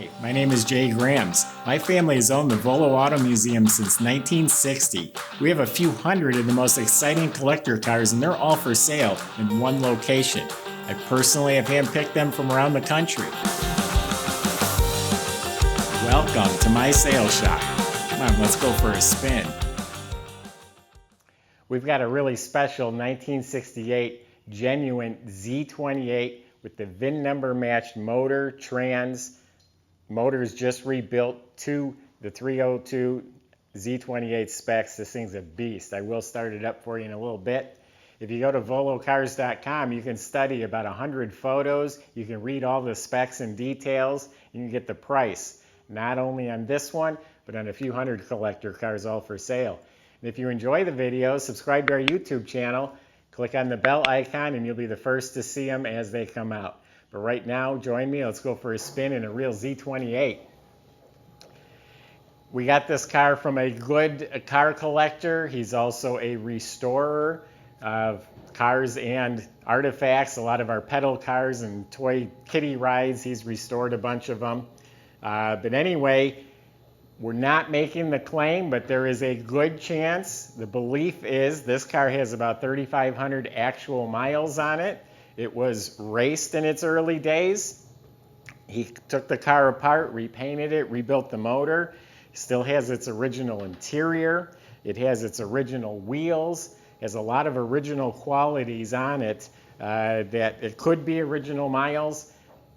Hi, my name is Jay Grams. My family has owned the Volo Auto Museum since 1960. We have a few hundred of the most exciting collector cars, and they're all for sale in one location. I personally have handpicked them from around the country. Welcome to my sales shop. Come on, let's go for a spin. We've got a really special 1968 genuine Z28 with the VIN number matched motor, trans. Motor's just rebuilt to the 302 Z28 specs. This thing's a beast. I will start it up for you in a little bit. If you go to volocars.com, you can study about 100 photos. You can read all the specs and details. You can get the price, not only on this one, but on a few hundred collector cars all for sale. And if you enjoy the videos, subscribe to our YouTube channel. Click on the bell icon and you'll be the first to see them as they come out. But right now, join me. Let's go for a spin in a real Z28. We got this car from a good car collector. He's also a restorer of cars and artifacts. A lot of our pedal cars and toy kiddie rides, he's restored a bunch of them. But anyway, we're not making the claim, but there is a good chance. The belief is this car has about 3,500 actual miles on it. It was raced in its early days. He took the car apart, repainted it, rebuilt the motor. Still has its original interior. It has its original wheels. Has a lot of original qualities on it that it could be original miles.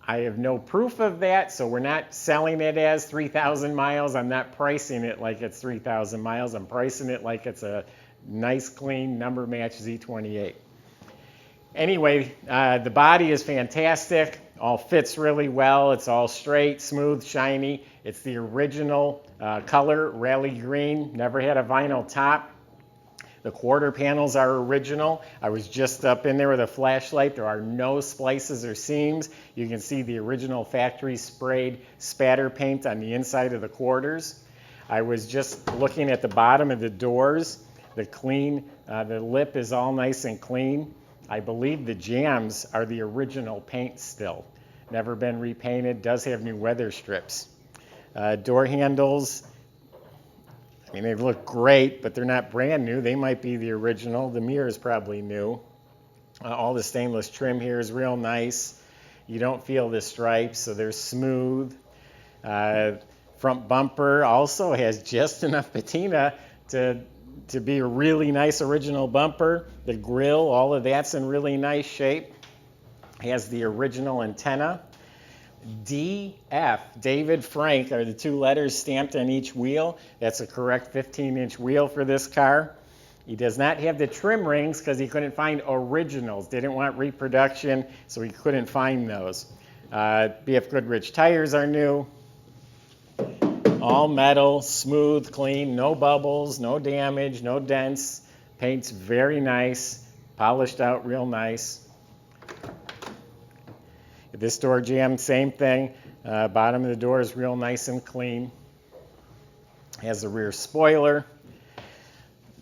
I have no proof of that, so we're not selling it as 3,000 miles. I'm not pricing it like it's 3,000 miles. I'm pricing it like it's a nice, clean, number match Z28. Anyway, the body is fantastic. All fits really well. It's all straight, smooth, shiny. It's the original color, rallye green. Never had a vinyl top. The quarter panels are original. I was just up in there with a flashlight. There are no splices or seams. You can see the original factory sprayed spatter paint on the inside of the quarters. I was just looking at the bottom of the doors. The lip is all nice and clean. I believe the jambs are the original paint still. Never been repainted. Does have new weather strips. Door handles, I mean, they look great, but they're not brand new. They might be the original. The mirror is probably new. All the stainless trim here is real nice. You don't feel the stripes, so they're smooth. Front bumper also has just enough patina to be a really nice original bumper. The grille, all of that's in really nice shape. Has the original antenna. DF, David Frank, are the two letters stamped on each wheel. That's a correct 15-inch wheel for this car. He does not have the trim rings because he couldn't find originals. Didn't want reproduction, so he couldn't find those. BF Goodrich tires are new. All metal, smooth, clean, no bubbles, no damage, no dents. Paint's very nice, polished out real nice. This door jamb, same thing. Bottom of the door is real nice and clean. Has a rear spoiler.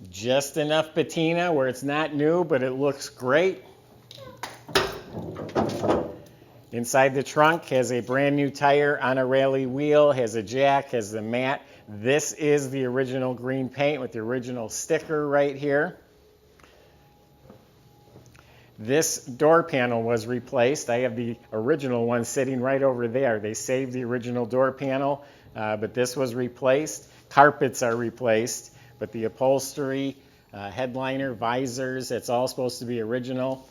Just enough patina where it's not new, but it looks great. Inside the trunk has a brand new tire on a rallye wheel, has a jack, has the mat. This is the original green paint with the original sticker right here. This door panel was replaced. I have the original one sitting right over there. They saved the original door panel, but this was replaced. Carpets are replaced, but the upholstery, headliner, visors, it's all supposed to be original.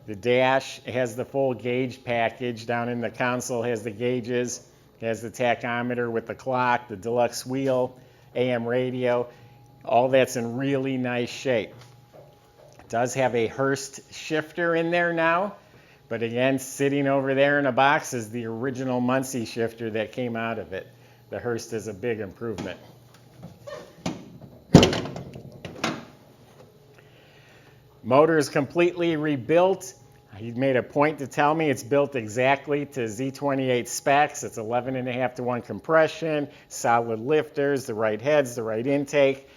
The dash has the full gauge package. Down in the console has the gauges, has the tachometer with the clock, the deluxe wheel, AM radio. All that's in really nice shape. Does have a Hurst shifter in there now, but again, sitting over there in a box is the original Muncie shifter that came out of it. The Hurst is a big improvement. Motor is completely rebuilt. He made a point to tell me it's built exactly to Z28 specs. It's 11.5 to 1 compression, solid lifters, the right heads, the right intake.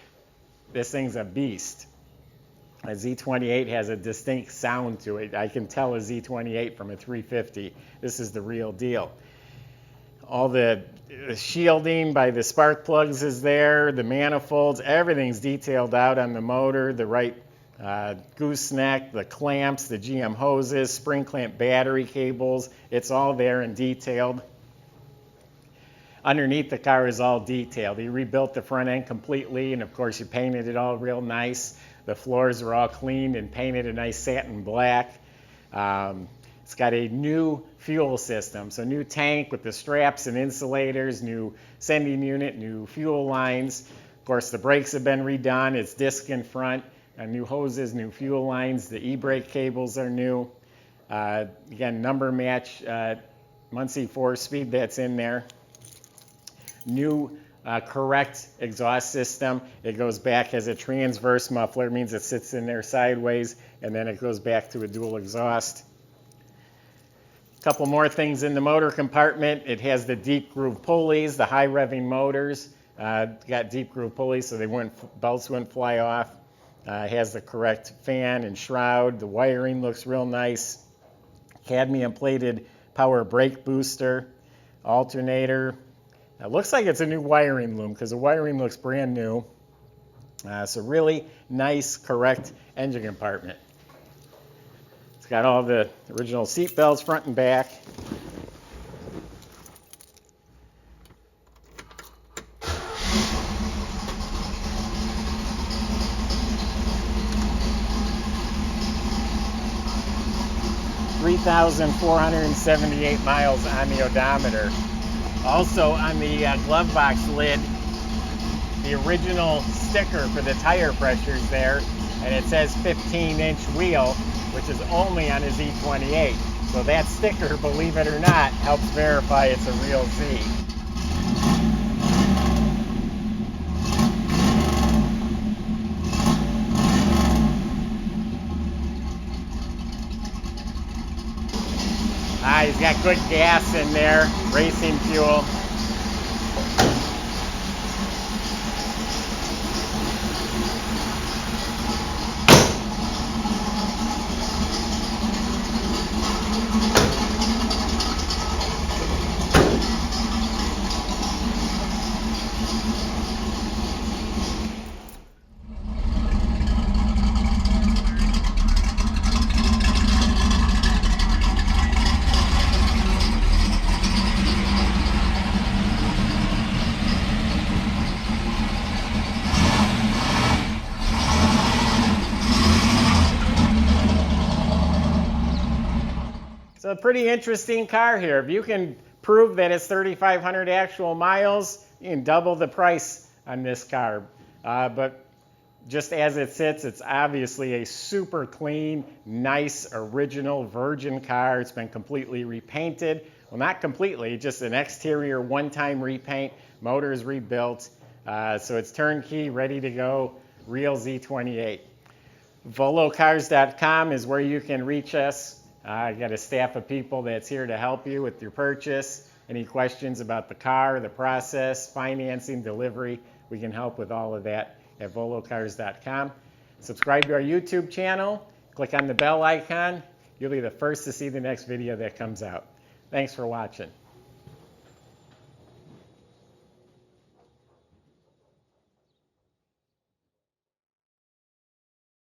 This thing's a beast. A Z28 has a distinct sound to it. I can tell a Z28 from a 350. This is the real deal. All the shielding by the spark plugs is there, the manifolds, everything's detailed out on the motor, the right gooseneck, the clamps, the GM hoses, spring clamp battery cables, it's all there and detailed. Underneath the car is all detailed. He rebuilt the front end completely, and of course you painted it all real nice. The floors are all cleaned and painted a nice satin black. It's got a new fuel system, so new tank with the straps and insulators, new sending unit, new fuel lines. Of course the brakes have been redone, it's disc in front, new hoses, new fuel lines, the e-brake cables are new. Again, number match Muncie 4-speed that's in there. New correct exhaust system. It goes back as a transverse muffler, means it sits in there sideways, and then it goes back to a dual exhaust. Couple more things in the motor compartment. It has the deep groove pulleys, the high revving motors. Got deep groove pulleys so belts wouldn't fly off. It has the correct fan and shroud. The wiring looks real nice. Cadmium plated power brake booster, alternator. It looks like it's a new wiring loom because the wiring looks brand new. So really nice, correct engine compartment. It's got all the original seat belts front and back. $3,478 miles on the odometer. Also on the glove box lid, the original sticker for the tire pressures there, and it says 15-inch wheel, which is only on a Z28. So that sticker, believe it or not, helps verify it's a real Z. He's got good gas in there, racing fuel. So a pretty interesting car here. If you can prove that it's 3,500 actual miles, you can double the price on this car. But just as it sits, it's obviously a super clean, nice, original virgin car. It's been completely repainted. Well, not completely, just an exterior one-time repaint. Motor is rebuilt. So it's turnkey, ready to go, real Z28. VoloCars.com is where you can reach us. I got a staff of people that's here to help you with your purchase. Any questions about the car, the process, financing, delivery, we can help with all of that at VoloCars.com. Subscribe to our YouTube channel. Click on the bell icon. You'll be the first to see the next video that comes out. Thanks for watching.